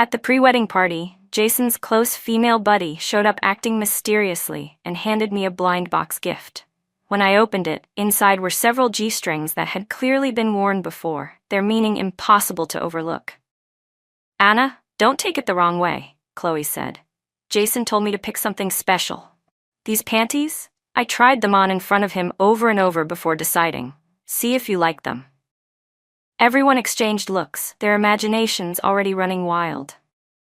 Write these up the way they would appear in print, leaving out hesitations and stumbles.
At the pre-wedding party, Jason's close female buddy showed up acting mysteriously and handed me a blind box gift. When I opened it, inside were several G-strings that had clearly been worn before, their meaning impossible to overlook. "Anna, don't take it the wrong way," Chloe said. "Jason told me to pick something special. These panties? I tried them on in front of him over and over before deciding. See if you like them." Everyone exchanged looks, their imaginations already running wild.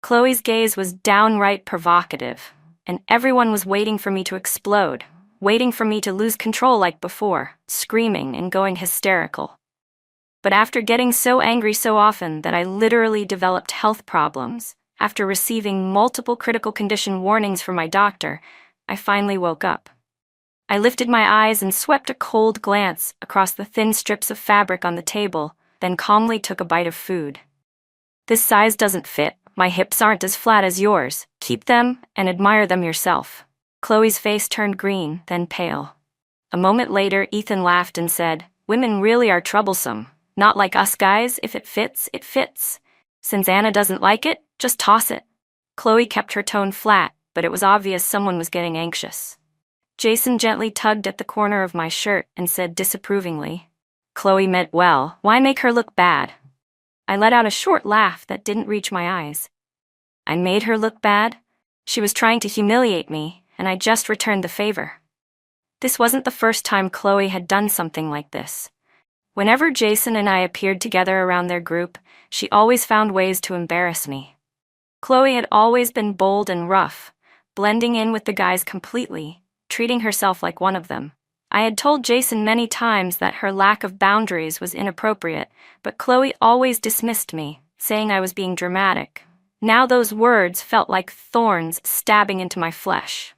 Chloe's gaze was downright provocative, and everyone was waiting for me to explode, waiting for me to lose control like before, screaming and going hysterical. But after getting so angry so often that I literally developed health problems, after receiving multiple critical condition warnings from my doctor, I finally woke up. I lifted my eyes and swept a cold glance across the thin strips of fabric on the table, then calmly took a bite of food. "This size doesn't fit. My hips aren't as flat as yours. Keep them and admire them yourself." Chloe's face turned green, then pale. A moment later, Ethan laughed and said, "Women really are troublesome. Not like us guys. If it fits, it fits. Since Anna doesn't like it, just toss it." Chloe kept her tone flat, but it was obvious someone was getting anxious. Jason gently tugged at the corner of my shirt and said disapprovingly, "Chloe meant well. Why make her look bad?" I let out a short laugh that didn't reach my eyes. I made her look bad? She was trying to humiliate me, and I just returned the favor. This wasn't the first time Chloe had done something like this. Whenever Jason and I appeared together around their group, she always found ways to embarrass me. Chloe had always been bold and rough, blending in with the guys completely, treating herself like one of them. I had told Jason many times that her lack of boundaries was inappropriate, but Chloe always dismissed me, saying I was being dramatic. Now those words felt like thorns stabbing into my flesh.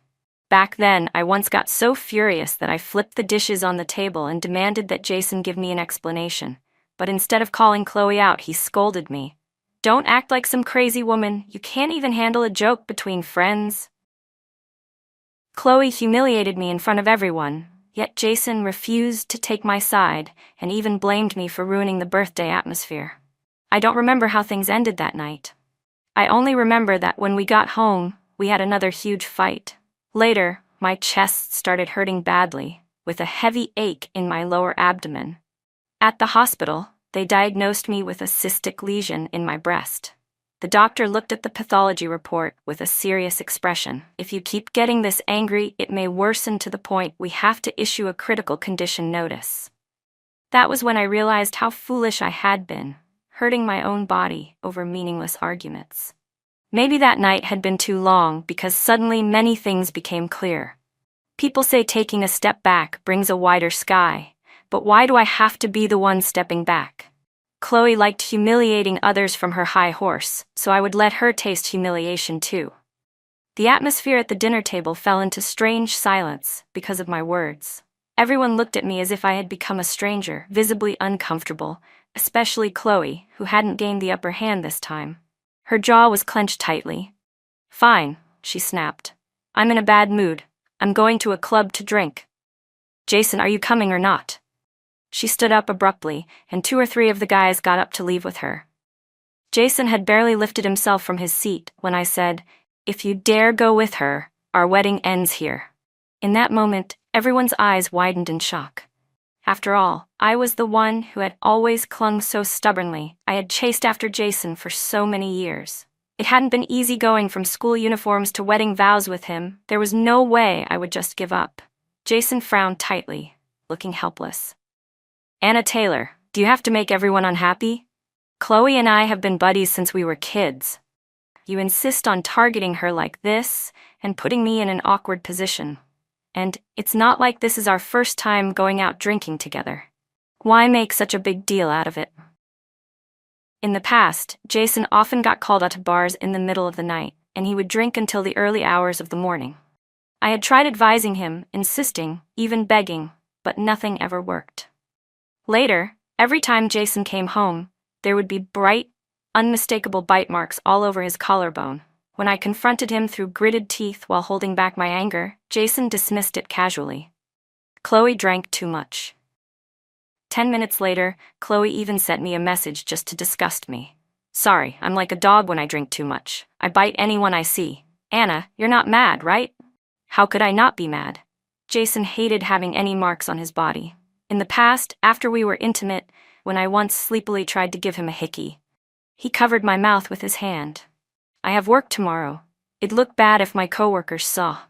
Back then, I once got so furious that I flipped the dishes on the table and demanded that Jason give me an explanation. But instead of calling Chloe out, he scolded me. "Don't act like some crazy woman. You can't even handle a joke between friends." Chloe humiliated me in front of everyone, yet Jason refused to take my side and even blamed me for ruining the birthday atmosphere. I don't remember how things ended that night. I only remember that when we got home, we had another huge fight. Later, my chest started hurting badly, with a heavy ache in my lower abdomen. At the hospital, they diagnosed me with a cystic lesion in my breast. The doctor looked at the pathology report with a serious expression. "If you keep getting this angry, it may worsen to the point we have to issue a critical condition notice." That was when I realized how foolish I had been, hurting my own body over meaningless arguments. Maybe that night had been too long because suddenly many things became clear. People say taking a step back brings a wider sky, but why do I have to be the one stepping back? Chloe liked humiliating others from her high horse, so I would let her taste humiliation too. The atmosphere at the dinner table fell into strange silence because of my words. Everyone looked at me as if I had become a stranger, visibly uncomfortable, especially Chloe, who hadn't gained the upper hand this time. Her jaw was clenched tightly. "Fine," she snapped. "I'm in a bad mood. I'm going to a club to drink. Jason, are you coming or not?" She stood up abruptly, and 2 or 3 of the guys got up to leave with her. Jason had barely lifted himself from his seat when I said, "If you dare go with her, our wedding ends here." In that moment, everyone's eyes widened in shock. After all, I was the one who had always clung so stubbornly. I had chased after Jason for so many years. It hadn't been easy going from school uniforms to wedding vows with him. There was no way I would just give up. Jason frowned tightly, looking helpless. "Anna Taylor, do you have to make everyone unhappy? Chloe and I have been buddies since we were kids. You insist on targeting her like this and putting me in an awkward position. And it's not like this is our first time going out drinking together. Why make such a big deal out of it?" In the past, Jason often got called out to bars in the middle of the night, and he would drink until the early hours of the morning. I had tried advising him, insisting, even begging, but nothing ever worked. Later, every time Jason came home, there would be bright, unmistakable bite marks all over his collarbone. When I confronted him through gritted teeth while holding back my anger, Jason dismissed it casually. Chloe drank too much. 10 minutes later, Chloe even sent me a message just to disgust me. Sorry, I'm like a dog when I drink too much. I bite anyone I see. Anna, you're not mad, right? How could I not be mad? Jason hated having any marks on his body. In the past, after we were intimate, when I once sleepily tried to give him a hickey, he covered my mouth with his hand. I have work tomorrow. It'd look bad if my coworkers saw.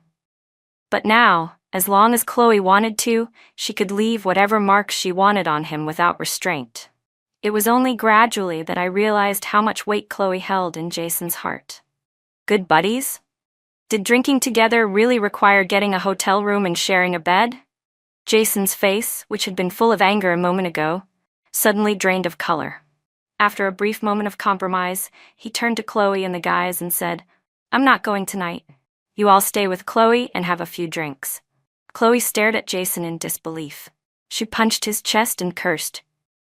But now, as long as Chloe wanted to, she could leave whatever marks she wanted on him without restraint. It was only gradually that I realized how much weight Chloe held in Jason's heart. Good buddies? Did drinking together really require getting a hotel room and sharing a bed? Jason's face, which had been full of anger a moment ago, suddenly drained of color. After a brief moment of compromise, he turned to Chloe and the guys and said, "I'm not going tonight. You all stay with Chloe and have a few drinks." Chloe stared at Jason in disbelief. She punched his chest and cursed.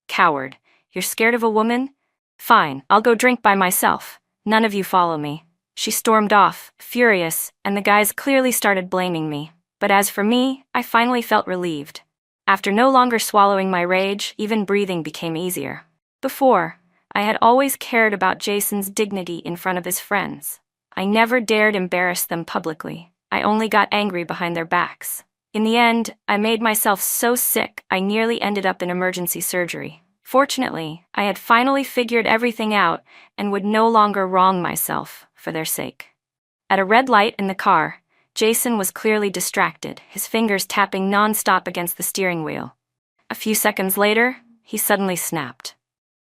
"Coward, you're scared of a woman? Fine, I'll go drink by myself. None of you follow me." She stormed off, furious, and the guys clearly started blaming me. But as for me, I finally felt relieved. After no longer swallowing my rage, even breathing became easier. Before, I had always cared about Jason's dignity in front of his friends. I never dared embarrass them publicly. I only got angry behind their backs. In the end, I made myself so sick I nearly ended up in emergency surgery. Fortunately, I had finally figured everything out and would no longer wrong myself for their sake. At a red light in the car, Jason was clearly distracted, his fingers tapping non-stop against the steering wheel. A few seconds later, he suddenly snapped.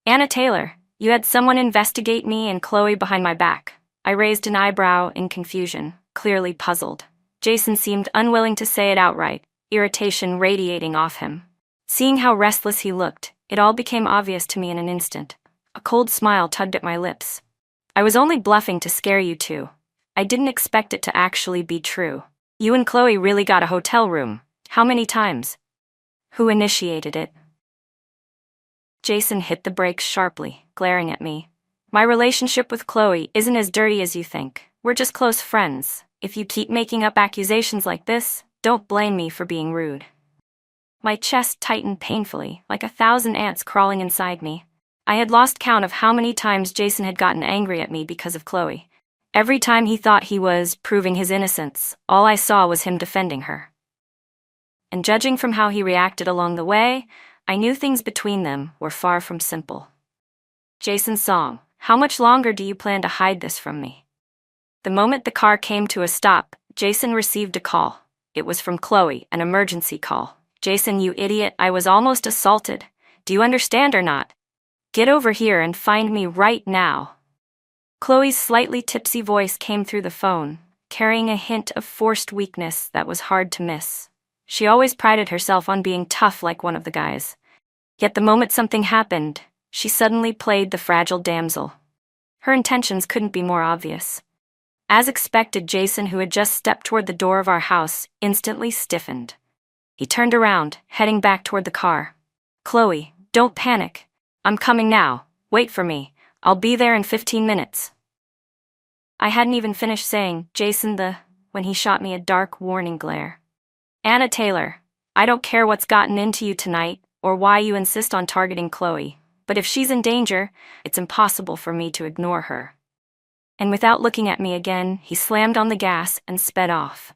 "Anna Taylor, you had someone investigate me and Chloe behind my back." I raised an eyebrow in confusion, clearly puzzled. Jason seemed unwilling to say it outright, irritation radiating off him. Seeing how restless he looked, it all became obvious to me in an instant. A cold smile tugged at my lips. "I was only bluffing to scare you two. I didn't expect it to actually be true. You and Chloe really got a hotel room. How many times? Who initiated it?" Jason hit the brakes sharply, glaring at me. "My relationship with Chloe isn't as dirty as you think. We're just close friends. If you keep making up accusations like this, don't blame me for being rude." My chest tightened painfully, like 1,000 ants crawling inside me. I had lost count of how many times Jason had gotten angry at me because of Chloe. Every time he thought he was proving his innocence, all I saw was him defending her. And judging from how he reacted along the way, I knew things between them were far from simple. Jason's song, "How much longer do you plan to hide this from me?" The moment the car came to a stop, Jason received a call. It was from Chloe, an emergency call. "Jason, you idiot, I was almost assaulted. Do you understand or not? Get over here and find me right now." Chloe's slightly tipsy voice came through the phone, carrying a hint of forced weakness that was hard to miss. She always prided herself on being tough like one of the guys. Yet the moment something happened, she suddenly played the fragile damsel. Her intentions couldn't be more obvious. As expected, Jason, who had just stepped toward the door of our house, instantly stiffened. He turned around, heading back toward the car. "Chloe, don't panic. I'm coming now. Wait for me. I'll be there in 15 minutes. I hadn't even finished saying Jason when he shot me a dark warning glare. "Anna Taylor, I don't care what's gotten into you tonight or why you insist on targeting Chloe, but if she's in danger, it's impossible for me to ignore her." And without looking at me again, he slammed on the gas and sped off.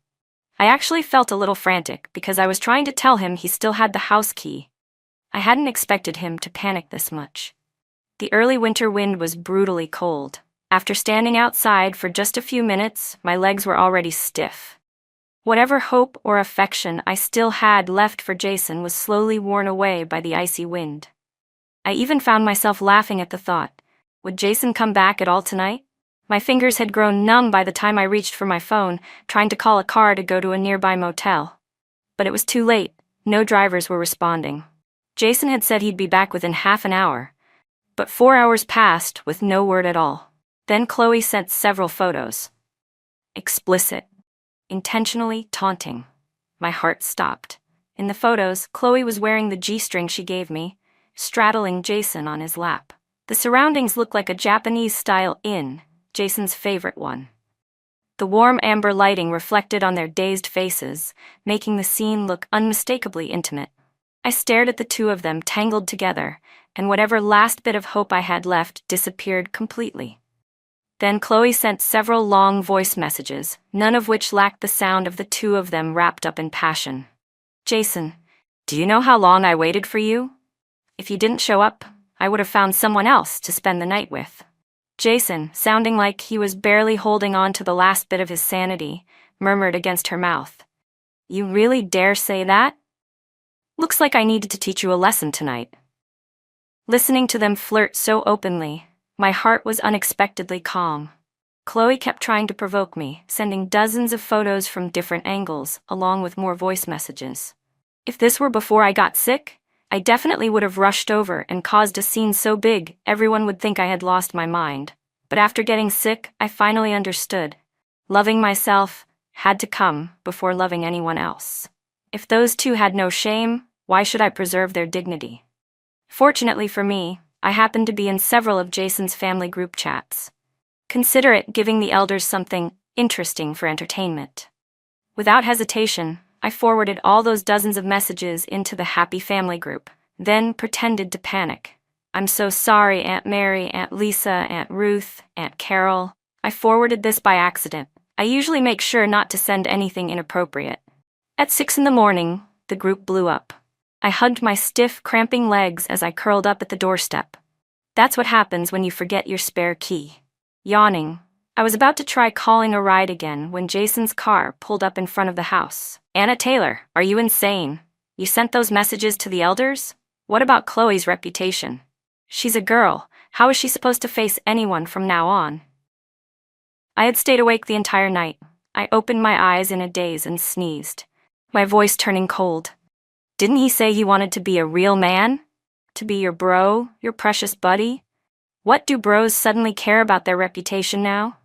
I actually felt a little frantic because I was trying to tell him he still had the house key. I hadn't expected him to panic this much. The early winter wind was brutally cold. After standing outside for just a few minutes, my legs were already stiff. Whatever hope or affection I still had left for Jason was slowly worn away by the icy wind. I even found myself laughing at the thought. Would Jason come back at all tonight? My fingers had grown numb by the time I reached for my phone, trying to call a car to go to a nearby motel. But it was too late. No drivers were responding. Jason had said he'd be back within half an hour. But 4 hours passed with no word at all. Then Chloe sent several photos. Explicit. Intentionally taunting. My heart stopped. In the photos, Chloe was wearing the G-string she gave me, straddling Jason on his lap. The surroundings looked like a Japanese-style inn, Jason's favorite one. The warm amber lighting reflected on their dazed faces, making the scene look unmistakably intimate. I stared at the two of them tangled together, and whatever last bit of hope I had left disappeared completely. Then Chloe sent several long voice messages, none of which lacked the sound of the two of them wrapped up in passion. Jason, do you know how long I waited for you? If you didn't show up, I would have found someone else to spend the night with. Jason, sounding like he was barely holding on to the last bit of his sanity, murmured against her mouth. You really dare say that? Looks like I needed to teach you a lesson tonight. Listening to them flirt so openly, my heart was unexpectedly calm. Chloe kept trying to provoke me, sending dozens of photos from different angles, along with more voice messages. If this were before I got sick, I definitely would have rushed over and caused a scene so big everyone would think I had lost my mind. But after getting sick, I finally understood. Loving myself had to come before loving anyone else. If those two had no shame, why should I preserve their dignity? Fortunately for me, I happened to be in several of Jason's family group chats. Consider it giving the elders something interesting for entertainment. Without hesitation, I forwarded all those dozens of messages into the happy family group, then pretended to panic. I'm so sorry, Aunt Mary, Aunt Lisa, Aunt Ruth, Aunt Carol. I forwarded this by accident. I usually make sure not to send anything inappropriate. At 6 a.m, the group blew up. I hugged my stiff, cramping legs as I curled up at the doorstep. That's what happens when you forget your spare key. Yawning, I was about to try calling a ride again when Jason's car pulled up in front of the house. Anna Taylor, are you insane? You sent those messages to the elders? What about Chloe's reputation? She's a girl. How is she supposed to face anyone from now on? I had stayed awake the entire night. I opened my eyes in a daze and sneezed, my voice turning cold. Didn't he say you wanted to be a real man? To be your bro, your precious buddy? What do bros suddenly care about their reputation now?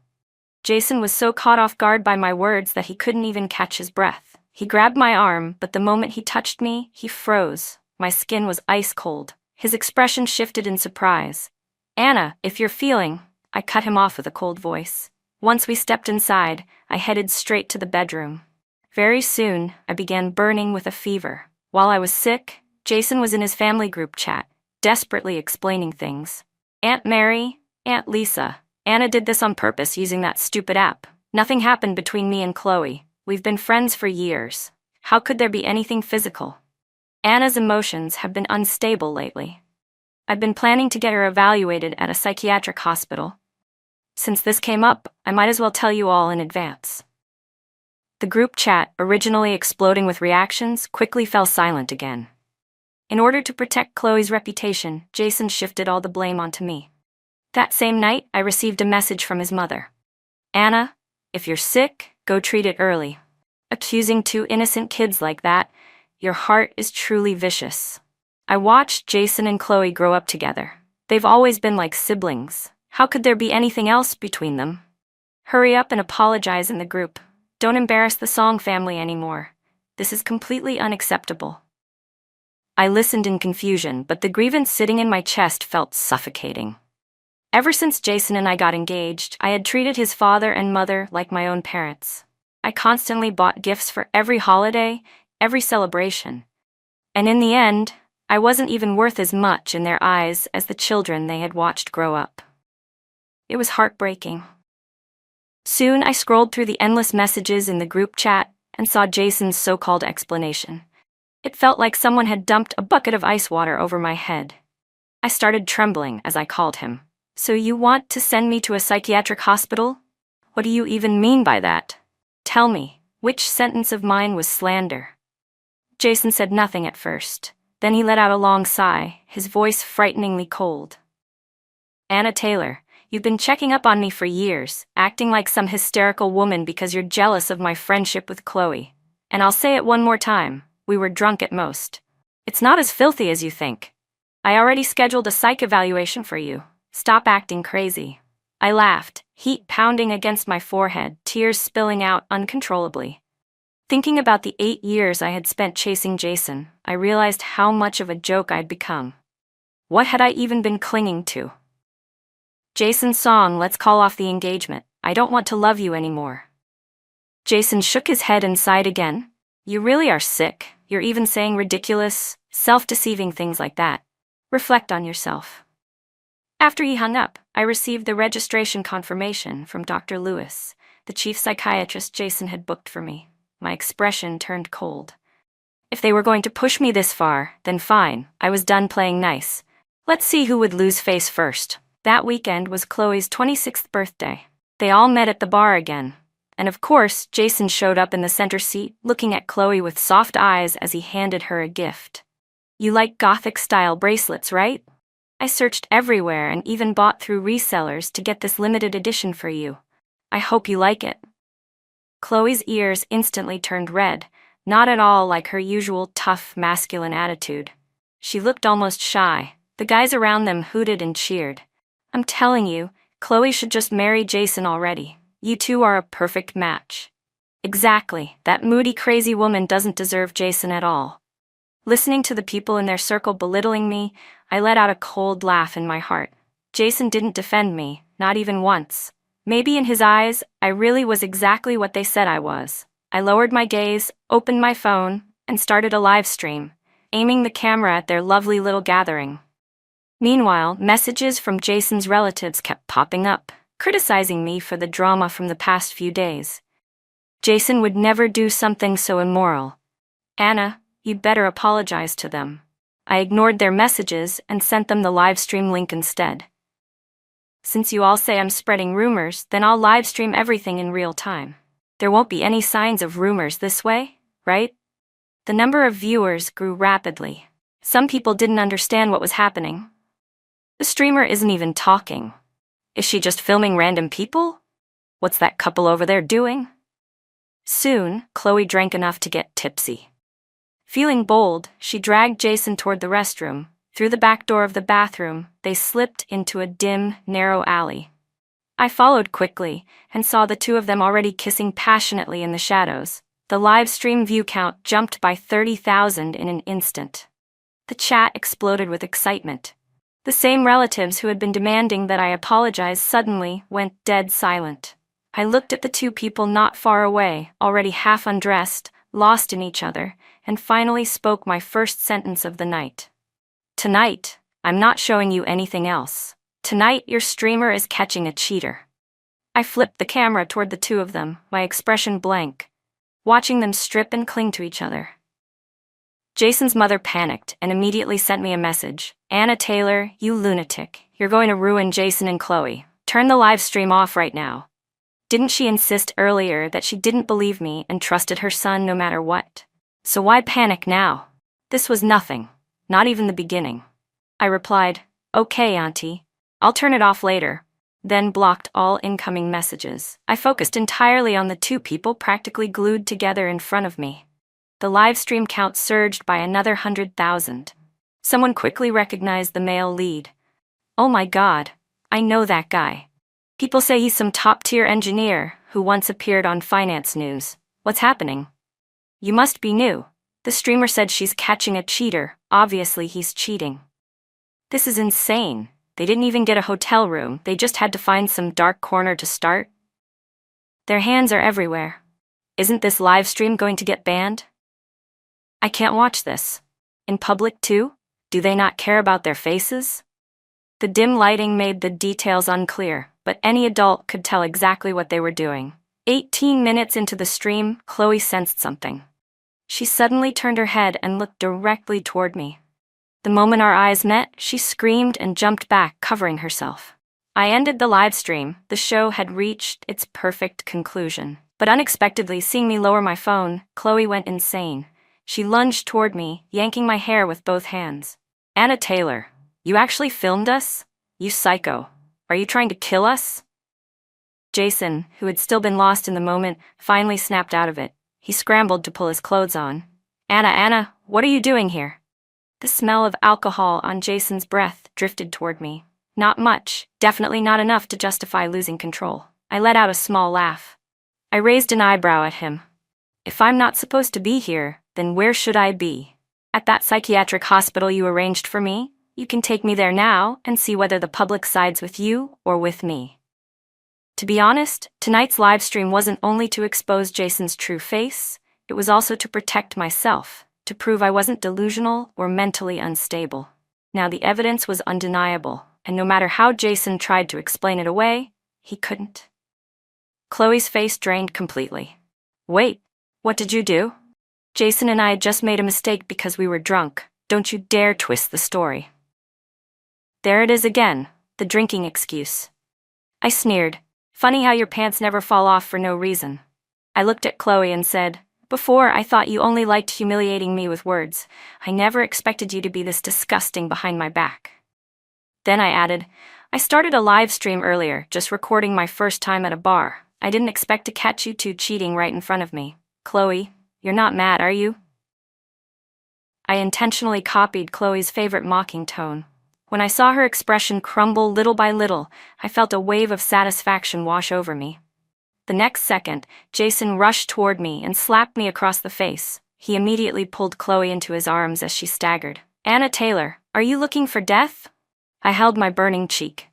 Jason was so caught off guard by my words that he couldn't even catch his breath. He grabbed my arm, but the moment he touched me, he froze. My skin was ice cold. His expression shifted in surprise. Anna, if you're feeling... I cut him off with a cold voice. Once we stepped inside, I headed straight to the bedroom. Very soon, I began burning with a fever. While I was sick, Jason was in his family group chat, desperately explaining things. Aunt Mary, Aunt Lisa, Anna did this on purpose using that stupid app. Nothing happened between me and Chloe. We've been friends for years. How could there be anything physical? Anna's emotions have been unstable lately. I've been planning to get her evaluated at a psychiatric hospital. Since this came up, I might as well tell you all in advance. The group chat, originally exploding with reactions, quickly fell silent again. In order to protect Chloe's reputation, Jason shifted all the blame onto me. That same night, I received a message from his mother. Anna, if you're sick, go treat it early. Accusing two innocent kids like that, your heart is truly vicious. I watched Jason and Chloe grow up together. They've always been like siblings. How could there be anything else between them? Hurry up and apologize in the group. Don't embarrass the Song family anymore. This is completely unacceptable. I listened in confusion, but the grievance sitting in my chest felt suffocating. Ever since Jason and I got engaged, I had treated his father and mother like my own parents. I constantly bought gifts for every holiday, every celebration. And in the end, I wasn't even worth as much in their eyes as the children they had watched grow up. It was heartbreaking. Soon I scrolled through the endless messages in the group chat and saw Jason's so-called explanation. It felt like someone had dumped a bucket of ice water over my head. I started trembling as I called him. So you want to send me to a psychiatric hospital? What do you even mean by that? Tell me, which sentence of mine was slander? Jason said nothing at first. Then he let out a long sigh, his voice frighteningly cold. Anna Taylor, you've been checking up on me for years, acting like some hysterical woman because you're jealous of my friendship with Chloe. And I'll say it one more time, we were drunk at most. It's not as filthy as you think. I already scheduled a psych evaluation for you. Stop acting crazy. I laughed, heat pounding against my forehead, tears spilling out uncontrollably. Thinking about the 8 years I had spent chasing Jason, I realized how much of a joke I'd become. What had I even been clinging to? Jason's song, let's call off the engagement. I don't want to love you anymore. Jason shook his head and sighed again. You really are sick. You're even saying ridiculous, self-deceiving things like that. Reflect on yourself. After he hung up, I received the registration confirmation from Dr. Lewis, the chief psychiatrist Jason had booked for me. My expression turned cold. If they were going to push me this far, then fine, I was done playing nice. Let's see who would lose face first. That weekend was Chloe's 26th birthday. They all met at the bar again. And of course, Jason showed up in the center seat, looking at Chloe with soft eyes as he handed her a gift. You like Gothic-style bracelets, right? I searched everywhere and even bought through resellers to get this limited edition for you. I hope you like it. Chloe's ears instantly turned red, not at all like her usual tough, masculine attitude. She looked almost shy. The guys around them hooted and cheered. I'm telling you, Chloe should just marry Jason already. You two are a perfect match. Exactly, that moody, crazy woman doesn't deserve Jason at all. Listening to the people in their circle belittling me, I let out a cold laugh in my heart. Jason didn't defend me, not even once. Maybe in his eyes, I really was exactly what they said I was. I lowered my gaze, opened my phone, and started a live stream, aiming the camera at their lovely little gathering. Meanwhile, messages from Jason's relatives kept popping up, criticizing me for the drama from the past few days. Jason would never do something so immoral. Anna, you'd better apologize to them. I ignored their messages and sent them the livestream link instead. Since you all say I'm spreading rumors, then I'll livestream everything in real time. There won't be any signs of rumors this way, right? The number of viewers grew rapidly. Some people didn't understand what was happening. The streamer isn't even talking. Is she just filming random people? What's that couple over there doing? Soon, Chloe drank enough to get tipsy. Feeling bold, she dragged Jason toward the restroom. Through the back door of the bathroom, they slipped into a dim, narrow alley. I followed quickly and saw the two of them already kissing passionately in the shadows. The live stream view count jumped by 30,000 in an instant. The chat exploded with excitement. The same relatives who had been demanding that I apologize suddenly went dead silent. I looked at the two people not far away, already half undressed, lost in each other, and finally spoke my first sentence of the night. Tonight, I'm not showing you anything else. Tonight, your streamer is catching a cheater. I flipped the camera toward the two of them, my expression blank, watching them strip and cling to each other. Jason's mother panicked and immediately sent me a message. Anna Taylor, you lunatic. You're going to ruin Jason and Chloe. Turn the live stream off right now. Didn't she insist earlier that she didn't believe me and trusted her son no matter what? So why panic now? This was nothing, not even the beginning. I replied, okay, Auntie. I'll turn it off later, then blocked all incoming messages. I focused entirely on the two people practically glued together in front of me. The live stream count surged by another 100,000. Someone quickly recognized the male lead. Oh my God, I know that guy. People say he's some top-tier engineer who once appeared on finance news. What's happening? You must be new. The streamer said she's catching a cheater. Obviously he's cheating. This is insane. They didn't even get a hotel room. They just had to find some dark corner to start. Their hands are everywhere. Isn't this live stream going to get banned? I can't watch this. In public too? Do they not care about their faces? The dim lighting made the details unclear, but any adult could tell exactly what they were doing. 18 minutes into the stream, Chloe sensed something. She suddenly turned her head and looked directly toward me. The moment our eyes met, she screamed and jumped back, covering herself. I ended the live stream. The show had reached its perfect conclusion. But unexpectedly, seeing me lower my phone, Chloe went insane. She lunged toward me, yanking my hair with both hands. Anna Taylor, you actually filmed us? You psycho. Are you trying to kill us? Jason, who had still been lost in the moment, finally snapped out of it. He scrambled to pull his clothes on. Anna, what are you doing here? The smell of alcohol on Jason's breath drifted toward me. Not much, definitely not enough to justify losing control. I let out a small laugh. I raised an eyebrow at him. If I'm not supposed to be here, then where should I be? At that psychiatric hospital you arranged for me? You can take me there now and see whether the public sides with you or with me. To be honest, tonight's live stream wasn't only to expose Jason's true face, it was also to protect myself, to prove I wasn't delusional or mentally unstable. Now the evidence was undeniable, and no matter how Jason tried to explain it away, he couldn't. Chloe's face drained completely. Wait, what did you do? Jason and I had just made a mistake because we were drunk. Don't you dare twist the story. There it is again, the drinking excuse. I sneered. Funny how your pants never fall off for no reason. I looked at Chloe and said, Before I thought you only liked humiliating me with words. I never expected you to be this disgusting behind my back. Then I added, I started a live stream earlier, just recording my first time at a bar. I didn't expect to catch you two cheating right in front of me. Chloe, you're not mad, are you? I intentionally copied Chloe's favorite mocking tone. When I saw her expression crumble little by little, I felt a wave of satisfaction wash over me. The next second, Jason rushed toward me and slapped me across the face. He immediately pulled Chloe into his arms as she staggered. Anna Taylor, are you looking for death? I held my burning cheek.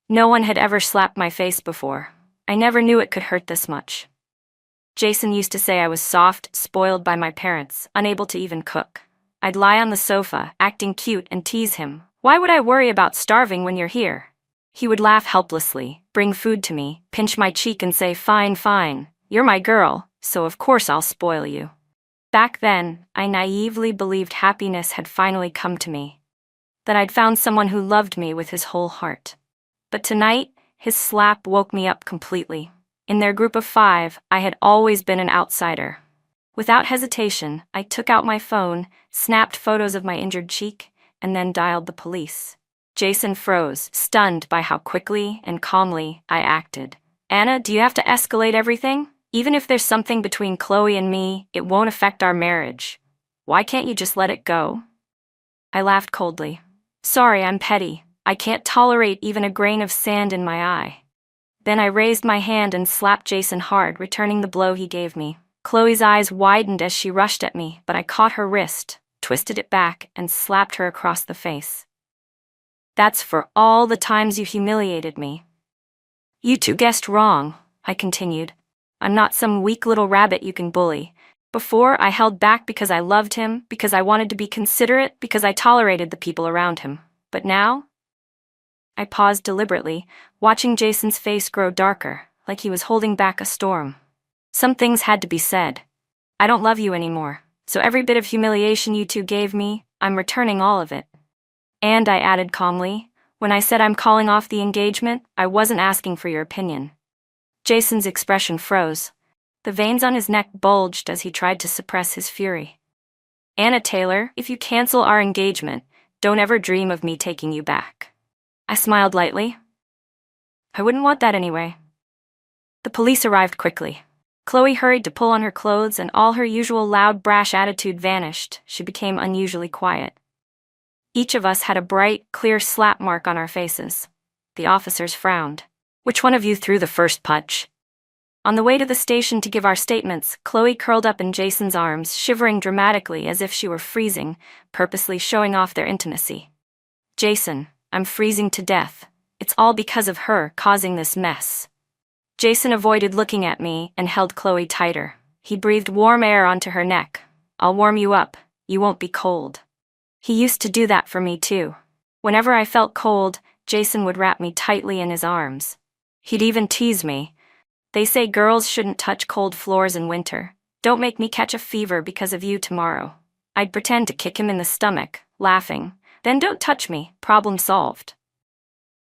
No one had ever slapped my face before. I never knew it could hurt this much. Jason used to say I was soft, spoiled by my parents, unable to even cook. I'd lie on the sofa, acting cute, and tease him. Why would I worry about starving when you're here? He would laugh helplessly, bring food to me, pinch my cheek and say, Fine, fine, you're my girl, so of course I'll spoil you. Back then, I naively believed happiness had finally come to me, that I'd found someone who loved me with his whole heart. But tonight, his slap woke me up completely. In their group of 5, I had always been an outsider. Without hesitation, I took out my phone, snapped photos of my injured cheek, and then dialed the police. Jason froze, stunned by how quickly and calmly I acted. Anna, do you have to escalate everything? Even if there's something between Chloe and me, it won't affect our marriage. Why can't you just let it go? I laughed coldly. Sorry, I'm petty. I can't tolerate even a grain of sand in my eye. Then I raised my hand and slapped Jason hard, returning the blow he gave me. Chloe's eyes widened as she rushed at me, but I caught her wrist, twisted it back, and slapped her across the face. That's for all the times you humiliated me. You two guessed wrong, I continued. I'm not some weak little rabbit you can bully. Before, I held back because I loved him, because I wanted to be considerate, because I tolerated the people around him. But now? I paused deliberately, watching Jason's face grow darker, like he was holding back a storm. Some things had to be said. I don't love you anymore, so every bit of humiliation you two gave me, I'm returning all of it. And I added calmly, when I said I'm calling off the engagement, I wasn't asking for your opinion. Jason's expression froze. The veins on his neck bulged as he tried to suppress his fury. Anna Taylor, if you cancel our engagement, don't ever dream of me taking you back. I smiled lightly. I wouldn't want that anyway. The police arrived quickly. Chloe hurried to pull on her clothes and all her usual loud, brash attitude vanished. She became unusually quiet. Each of us had a bright, clear slap mark on our faces. The officers frowned. Which one of you threw the first punch? On the way to the station to give our statements, Chloe curled up in Jason's arms, shivering dramatically as if she were freezing, purposely showing off their intimacy. Jason, I'm freezing to death. It's all because of her causing this mess. Jason avoided looking at me and held Chloe tighter. He breathed warm air onto her neck. I'll warm you up. You won't be cold. He used to do that for me too. Whenever I felt cold, Jason would wrap me tightly in his arms. He'd even tease me. They say girls shouldn't touch cold floors in winter. Don't make me catch a fever because of you tomorrow. I'd pretend to kick him in the stomach, laughing. Then don't touch me, problem solved.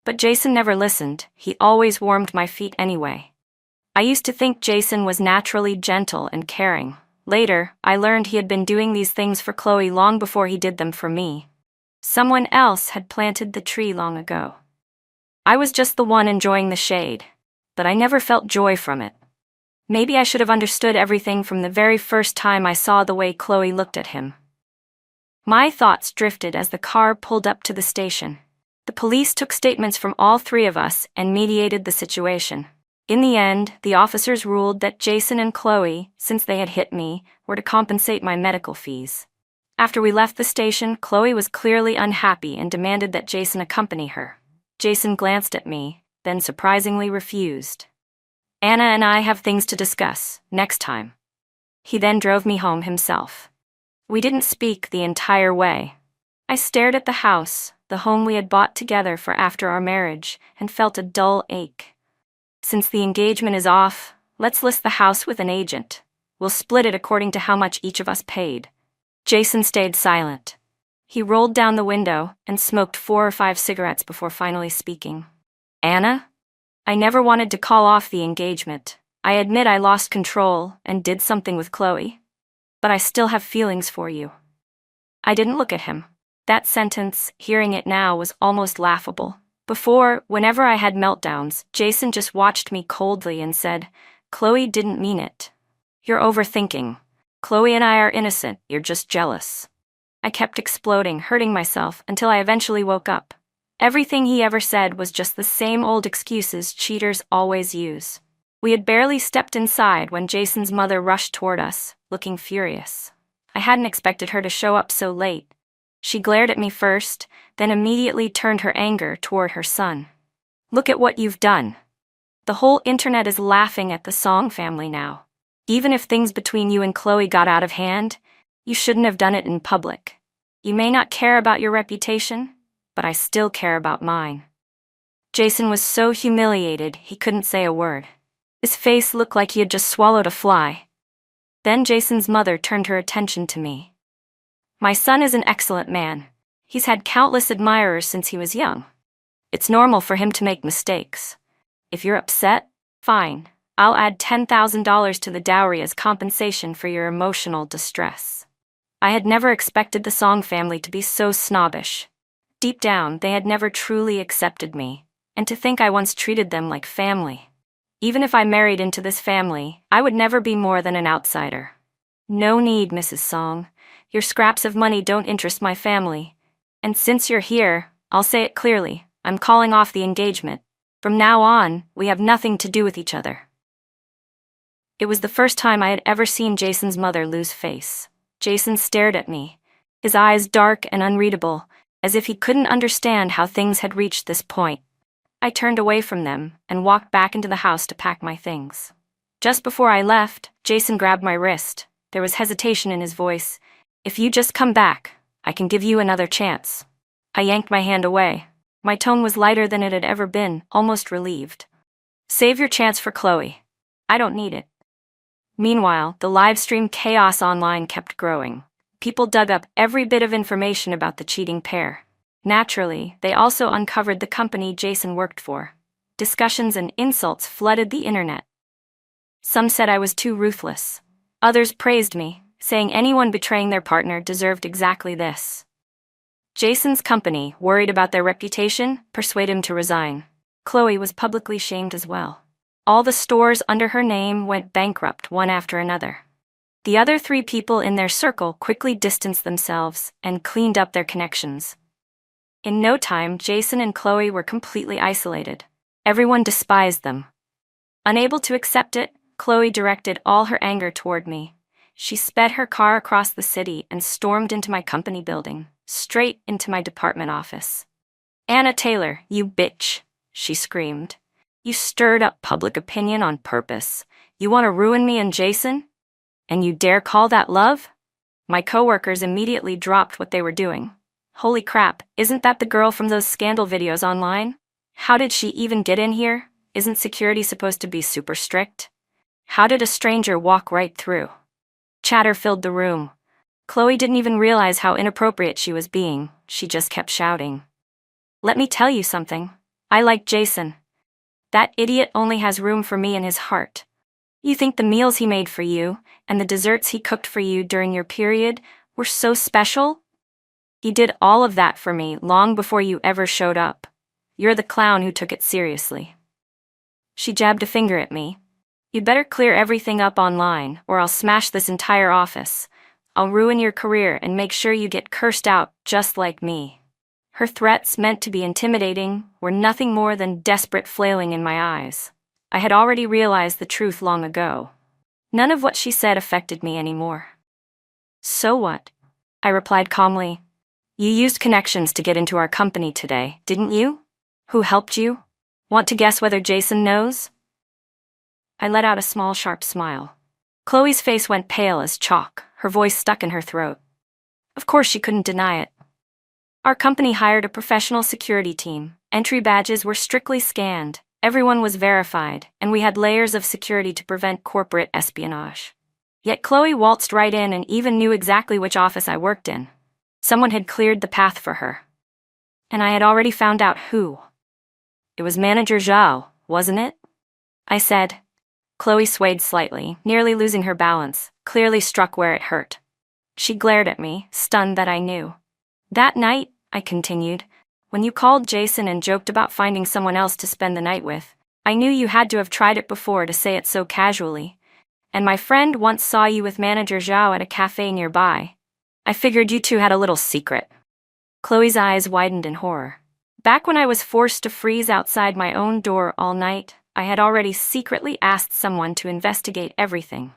But Jason never listened. He always warmed my feet anyway. I used to think Jason was naturally gentle and caring. Later, I learned he had been doing these things for Chloe long before he did them for me. Someone else had planted the tree long ago. I was just the one enjoying the shade, but I never felt joy from it. Maybe I should have understood everything from the very first time I saw the way Chloe looked at him. My thoughts drifted as the car pulled up to the station. The police took statements from all 3 of us and mediated the situation. In the end, the officers ruled that Jason and Chloe, since they had hit me, were to compensate my medical fees. After we left the station, Chloe was clearly unhappy and demanded that Jason accompany her. Jason glanced at me, then surprisingly refused. Anna and I have things to discuss, next time. He then drove me home himself. We didn't speak the entire way. I stared at the house, the home we had bought together for after our marriage, and felt a dull ache. Since the engagement is off, let's list the house with an agent. We'll split it according to how much each of us paid. Jason stayed silent. He rolled down the window and smoked 4 or 5 cigarettes before finally speaking. Anna? I never wanted to call off the engagement. I admit I lost control and did something with Chloe. But I still have feelings for you. I didn't look at him. That sentence, hearing it now, was almost laughable. Before, whenever I had meltdowns, Jason just watched me coldly and said, "Chloe didn't mean it. You're overthinking. Chloe and I are innocent, you're just jealous." I kept exploding, hurting myself, until I eventually woke up. Everything he ever said was just the same old excuses cheaters always use. We had barely stepped inside when Jason's mother rushed toward us, looking furious. I hadn't expected her to show up so late. She glared at me first, then immediately turned her anger toward her son. "Look at what you've done. The whole internet is laughing at the Song family now. Even if things between you and Chloe got out of hand, you shouldn't have done it in public. You may not care about your reputation, but I still care about mine." Jason was so humiliated he couldn't say a word. His face looked like he had just swallowed a fly. Then Jason's mother turned her attention to me. "My son is an excellent man. He's had countless admirers since he was young. It's normal for him to make mistakes. If you're upset, fine. I'll add $10,000 to the dowry as compensation for your emotional distress." I had never expected the Song family to be so snobbish. Deep down, they had never truly accepted me, and to think I once treated them like family. Even if I married into this family, I would never be more than an outsider. "No need, Mrs. Song. Your scraps of money don't interest my family. And since you're here, I'll say it clearly, I'm calling off the engagement. From now on, we have nothing to do with each other." It was the first time I had ever seen Jason's mother lose face. Jason stared at me, his eyes dark and unreadable, as if he couldn't understand how things had reached this point. I turned away from them and walked back into the house to pack my things. Just before I left, Jason grabbed my wrist. There was hesitation in his voice. "If you just come back, I can give you another chance." I yanked my hand away. My tone was lighter than it had ever been, almost relieved. "Save your chance for Chloe. I don't need it." Meanwhile, the livestream chaos online kept growing. People dug up every bit of information about the cheating pair. Naturally, they also uncovered the company Jason worked for. Discussions and insults flooded the internet. Some said I was too ruthless. Others praised me, saying anyone betraying their partner deserved exactly this. Jason's company, worried about their reputation, persuaded him to resign. Chloe was publicly shamed as well. All the stores under her name went bankrupt one after another. The other 3 people in their circle quickly distanced themselves and cleaned up their connections. In no time, Jason and Chloe were completely isolated. Everyone despised them. Unable to accept it, Chloe directed all her anger toward me. She sped her car across the city and stormed into my company building, straight into my department office. "Anna Taylor, you bitch," she screamed. "You stirred up public opinion on purpose. You want to ruin me and Jason? And you dare call that love?" My coworkers immediately dropped what they were doing. "Holy crap, isn't that the girl from those scandal videos online? How did she even get in here? Isn't security supposed to be super strict? How did a stranger walk right through?" Chatter filled the room. Chloe didn't even realize how inappropriate she was being. She just kept shouting. "Let me tell you something. I like Jason. That idiot only has room for me in his heart. You think the meals he made for you, and the desserts he cooked for you during your period, were so special? He did all of that for me long before you ever showed up. You're the clown who took it seriously." She jabbed a finger at me. "You'd better clear everything up online, or I'll smash this entire office. I'll ruin your career and make sure you get cursed out just like me." Her threats, meant to be intimidating, were nothing more than desperate flailing in my eyes. I had already realized the truth long ago. None of what she said affected me anymore. "So what?" I replied calmly. "You used connections to get into our company today, didn't you? Who helped you? Want to guess whether Jason knows?" I let out a small, sharp smile. Chloe's face went pale as chalk, her voice stuck in her throat. Of course she couldn't deny it. Our company hired a professional security team. Entry badges were strictly scanned, everyone was verified, and we had layers of security to prevent corporate espionage. Yet Chloe waltzed right in and even knew exactly which office I worked in. Someone had cleared the path for her. And I had already found out who. It was Manager Zhao, wasn't it? I said. Chloe swayed slightly, nearly losing her balance, clearly struck where it hurt. She glared at me, stunned that I knew. That night, I continued, when you called Jason and joked about finding someone else to spend the night with, I knew you had to have tried it before to say it so casually. And my friend once saw you with Manager Zhao at a cafe nearby. I figured you two had a little secret. Chloe's eyes widened in horror. Back when I was forced to freeze outside my own door all night, I had already secretly asked someone to investigate everything.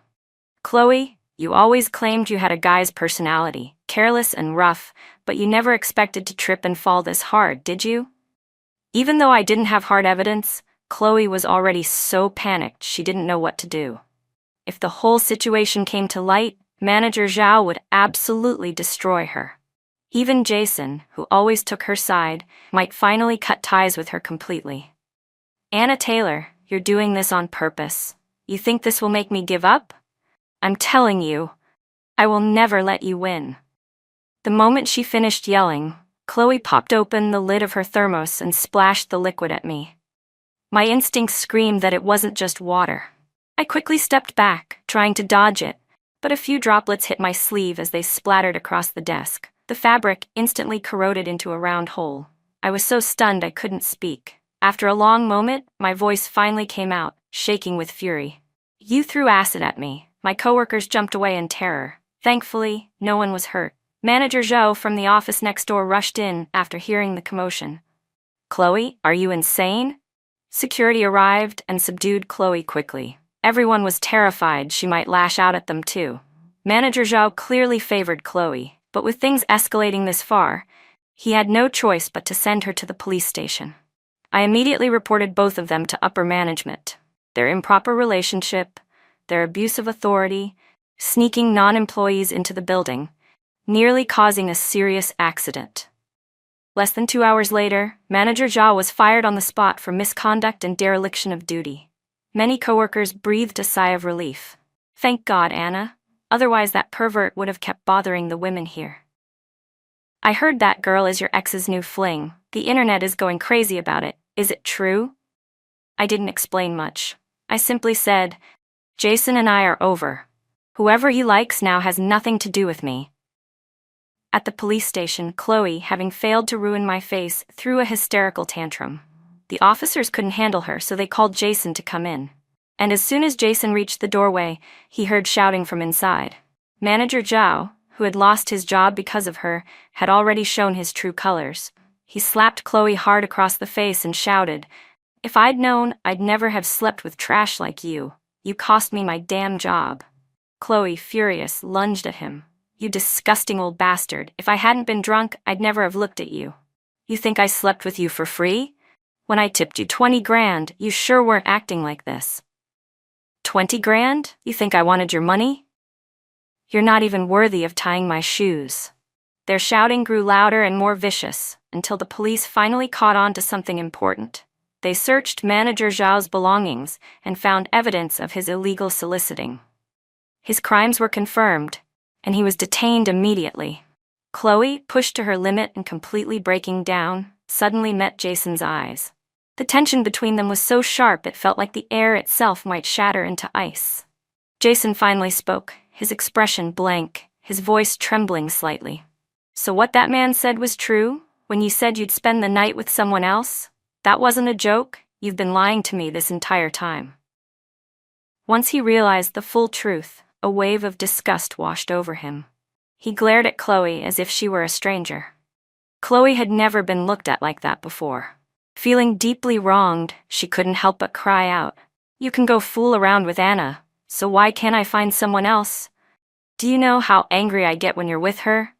Chloe, you always claimed you had a guy's personality, careless and rough, but you never expected to trip and fall this hard, did you? Even though I didn't have hard evidence, Chloe was already so panicked she didn't know what to do. If the whole situation came to light, Manager Zhao would absolutely destroy her. Even Jason, who always took her side, might finally cut ties with her completely. Anna Taylor, you're doing this on purpose. You think this will make me give up? I'm telling you, I will never let you win. The moment she finished yelling, Chloe popped open the lid of her thermos and splashed the liquid at me. My instincts screamed that it wasn't just water. I quickly stepped back, trying to dodge it, but a few droplets hit my sleeve as they splattered across the desk. The fabric instantly corroded into a round hole. I was so stunned I couldn't speak. After a long moment, my voice finally came out, shaking with fury. You threw acid at me. My coworkers jumped away in terror. Thankfully, no one was hurt. Manager Zhou from the office next door rushed in after hearing the commotion. Chloe, are you insane? Security arrived and subdued Chloe quickly. Everyone was terrified she might lash out at them too. Manager Zhou clearly favored Chloe, but with things escalating this far, he had no choice but to send her to the police station. I immediately reported both of them to upper management. Their improper relationship, their abuse of authority, sneaking non-employees into the building, nearly causing a serious accident. Less than 2 hours later, Manager Zhao was fired on the spot for misconduct and dereliction of duty. Many coworkers breathed a sigh of relief. Thank God, Anna. Otherwise that pervert would have kept bothering the women here. I heard that girl is your ex's new fling. The internet is going crazy about it. Is it true? I didn't explain much. I simply said, Jason and I are over. Whoever he likes now has nothing to do with me. At the police station, Chloe, having failed to ruin my face, threw a hysterical tantrum. The officers couldn't handle her, so they called Jason to come in. And as soon as Jason reached the doorway, he heard shouting from inside. Manager Zhao, who had lost his job because of her, had already shown his true colors. He slapped Chloe hard across the face and shouted, If I'd known, I'd never have slept with trash like you. You cost me my damn job. Chloe, furious, lunged at him. You disgusting old bastard. If I hadn't been drunk, I'd never have looked at you. You think I slept with you for free? When I tipped you 20 grand, you sure weren't acting like this. 20 grand? You think I wanted your money? You're not even worthy of tying my shoes. Their shouting grew louder and more vicious, until the police finally caught on to something important. They searched Manager Zhao's belongings and found evidence of his illegal soliciting. His crimes were confirmed, and he was detained immediately. Chloe, pushed to her limit and completely breaking down, suddenly met Jason's eyes. The tension between them was so sharp it felt like the air itself might shatter into ice. Jason finally spoke, his expression blank, his voice trembling slightly. So what that man said was true? When you said you'd spend the night with someone else? That wasn't a joke? You've been lying to me this entire time. Once he realized the full truth, a wave of disgust washed over him. He glared at Chloe as if she were a stranger. Chloe had never been looked at like that before. Feeling deeply wronged, she couldn't help but cry out, You can go fool around with Anna, so why can't I find someone else? Do you know how angry I get when you're with her?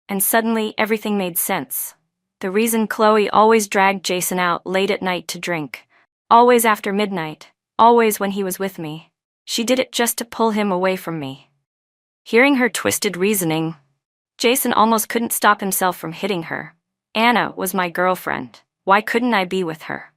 And suddenly everything made sense. The reason Chloe always dragged Jason out late at night to drink, always after midnight, always when he was with me. She did it just to pull him away from me. Hearing her twisted reasoning, Jason almost couldn't stop himself from hitting her. Anna was my girlfriend. Why couldn't I be with her?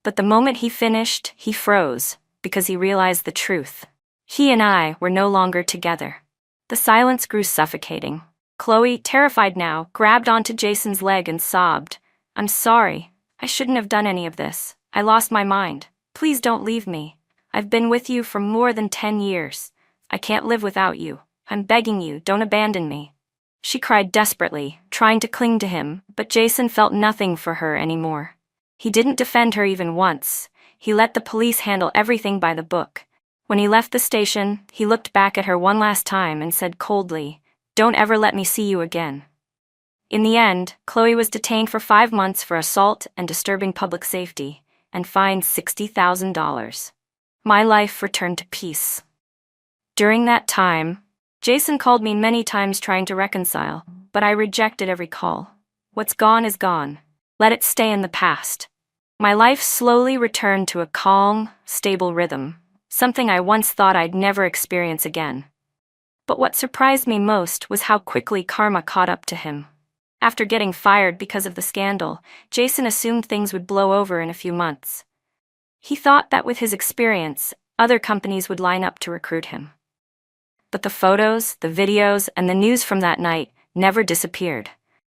But the moment he finished, he froze, because he realized the truth. He and I were no longer together. The silence grew suffocating. Chloe, terrified now, grabbed onto Jason's leg and sobbed. "I'm sorry. I shouldn't have done any of this. I lost my mind. Please don't leave me. I've been with you for more than 10 years. I can't live without you. I'm begging you, don't abandon me." She cried desperately, trying to cling to him, but Jason felt nothing for her anymore. He didn't defend her even once. He let the police handle everything by the book. When he left the station, he looked back at her one last time and said coldly, "Don't ever let me see you again." In the end, Chloe was detained for 5 months for assault and disturbing public safety, and fined $60,000. My life returned to peace. During that time, Jason called me many times trying to reconcile, but I rejected every call. What's gone is gone. Let it stay in the past. My life slowly returned to a calm, stable rhythm, something I once thought I'd never experience again. But what surprised me most was how quickly karma caught up to him. After getting fired because of the scandal, Jason assumed things would blow over in a few months. He thought that with his experience, other companies would line up to recruit him. But the photos, the videos, and the news from that night never disappeared.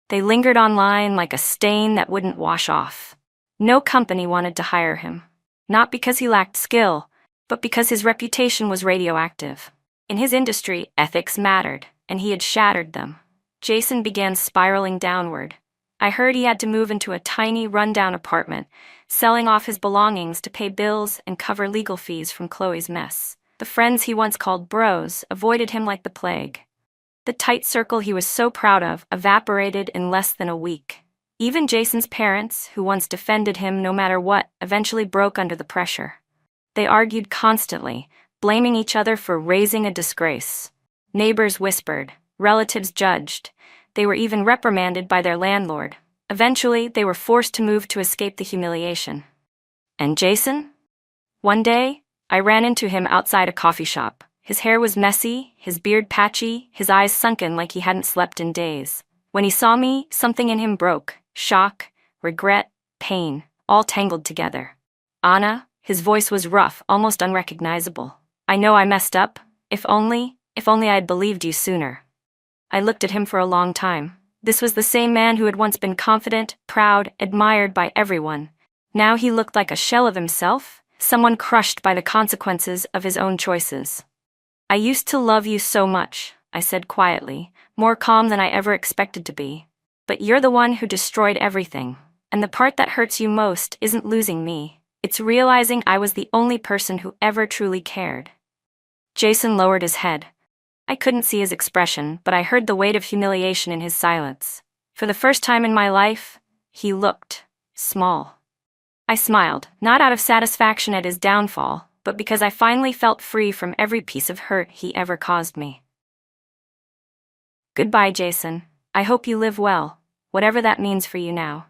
They lingered online like a stain that wouldn't wash off. No company wanted to hire him. Not because he lacked skill, but because his reputation was radioactive. In his industry, ethics mattered, and he had shattered them. Jason began spiraling downward. I heard he had to move into a tiny, rundown apartment, selling off his belongings to pay bills and cover legal fees from Chloe's mess. The friends he once called bros avoided him like the plague. The tight circle he was so proud of evaporated in less than a week. Even Jason's parents, who once defended him no matter what, eventually broke under the pressure. They argued constantly, blaming each other for raising a disgrace. Neighbors whispered, relatives judged. They were even reprimanded by their landlord. Eventually, they were forced to move to escape the humiliation. And Jason? One day, I ran into him outside a coffee shop. His hair was messy, his beard patchy, his eyes sunken like he hadn't slept in days. When he saw me, something in him broke. Shock, regret, pain, all tangled together. "Anna," his voice was rough, almost unrecognizable. "I know I messed up. If only I had believed you sooner." I looked at him for a long time. This was the same man who had once been confident, proud, admired by everyone. Now he looked like a shell of himself, someone crushed by the consequences of his own choices. "I used to love you so much," I said quietly, more calm than I ever expected to be. "But you're the one who destroyed everything. And the part that hurts you most isn't losing me. It's realizing I was the only person who ever truly cared." Jason lowered his head. I couldn't see his expression, but I heard the weight of humiliation in his silence. For the first time in my life, he looked small. I smiled, not out of satisfaction at his downfall, but because I finally felt free from every piece of hurt he ever caused me. "Goodbye, Jason. I hope you live well, whatever that means for you now."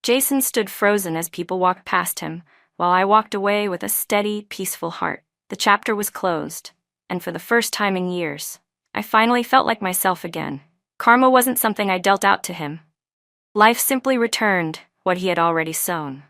Jason stood frozen as people walked past him, while I walked away with a steady, peaceful heart. The chapter was closed, and for the first time in years, I finally felt like myself again. Karma wasn't something I dealt out to him. Life simply returned what he had already sown.